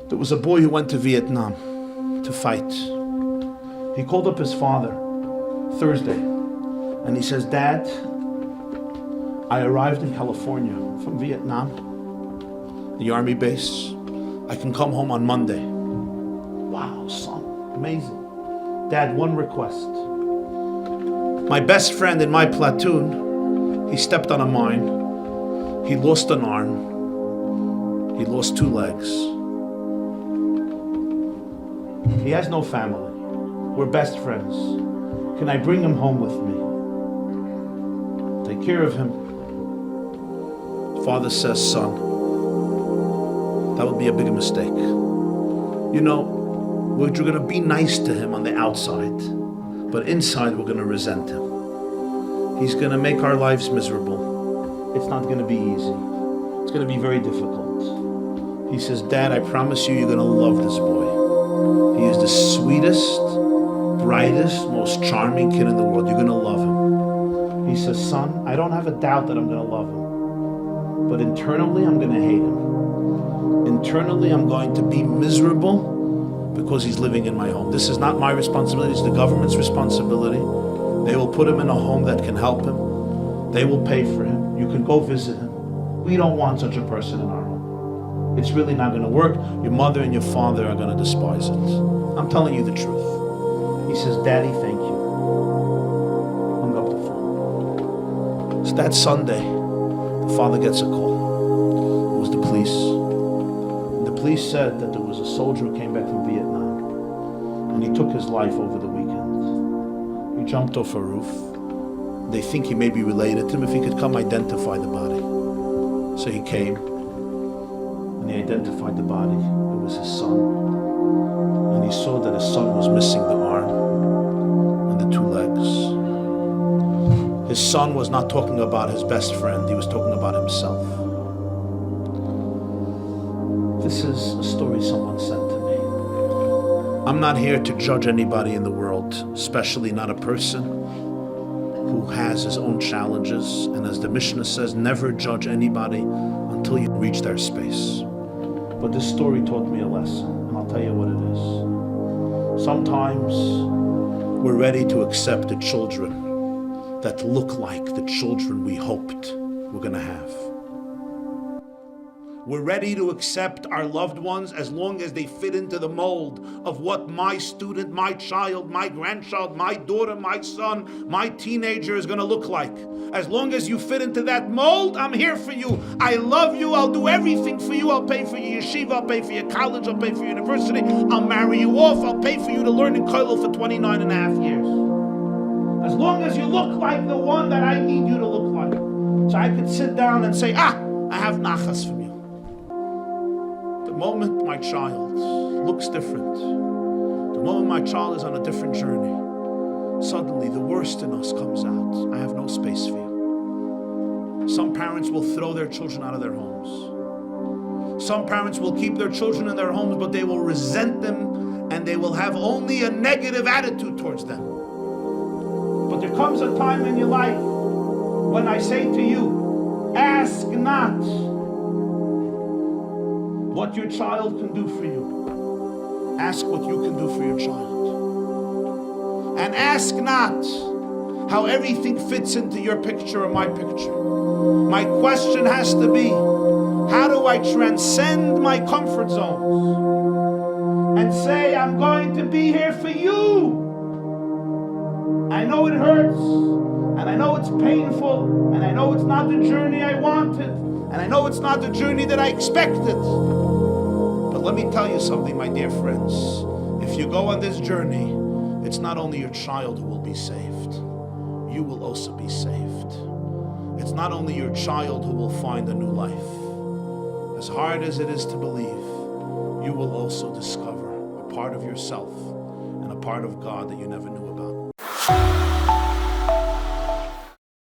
There was a boy who went to Vietnam to fight. He called up his father Thursday and he says, "Dad, I arrived in California from Vietnam, the army base. I can come home on Monday." Wow, son, amazing. "Dad, one request. My best friend in my platoon, he stepped on a mine. He lost an arm. He lost 2 legs. He has no family. We're best friends. Can I bring him home with me? Take care of him." Father says, "Son, that would be a big mistake. You know, we're going to be nice to him on the outside, but inside we're going to resent him. He's going to make our lives miserable. It's not going to be easy. It's going to be very difficult." He says, "Dad, I promise you, you're going to love this boy. He is the sweetest, brightest, most charming kid in the world. You're going to love him." He says, "Son, I don't have a doubt that I'm going to love him. But internally, I'm going to hate him. Internally, I'm going to be miserable because he's living in my home. This is not my responsibility. It's the government's responsibility. They will put him in a home that can help him. They will pay for him. You can go visit him. We don't want such a person in our home. It's really not going to work. Your mother and your father are going to despise it. I'm telling you the truth." He says, "Daddy, thank you." Hung up the phone. So that Sunday, the father gets a call. It was the police. And the police said that there was a soldier who came back from Vietnam and he took his life over the weekend. He jumped off a roof. They think he may be related to him. If he could come identify the body. So he came and he identified the body. It was his son. And he saw that his son was missing the arm and the 2 legs. His son was not talking about his best friend. He was talking about himself. This is a story someone sent to me. I'm not here to judge anybody in the world, especially not a person who has his own challenges. And as the Mishnah says, never judge anybody until you reach their space. But this story taught me a lesson, and I'll tell you what it is. Sometimes we're ready to accept the children that look like the children we hoped we're going to have. We're ready to accept our loved ones as long as they fit into the mold of what my student, my child, my grandchild, my daughter, my son, my teenager is going to look like. As long as you fit into that mold, I'm here for you. I love you. I'll do everything for you. I'll pay for your yeshiva. I'll pay for your college. I'll pay for your university. I'll marry you off. I'll pay for you to learn in Kollel for 29 and a half years. As long as you look like the one that I need you to look like. So I could sit down and say, I have nachas from you. The moment my child looks different, the moment my child is on a different journey, suddenly the worst in us comes out. I have no space for you. Some parents will throw their children out of their homes. Some parents will keep their children in their homes, but they will resent them and they will have only a negative attitude towards them. But there comes a time in your life when I say to you, ask not what your child can do for you. Ask what you can do for your child. And ask not how everything fits into your picture or my picture. My question has to be, how do I transcend my comfort zones and say, I'm going to be here for you? I know it hurts, and I know it's painful, and I know it's not the journey I wanted, and I know it's not the journey that I expected. But let me tell you something, my dear friends. If you go on this journey, it's not only your child who will be saved, you will also be saved. It's not only your child who will find a new life. As hard as it is to believe, you will also discover a part of yourself and a part of God that you never knew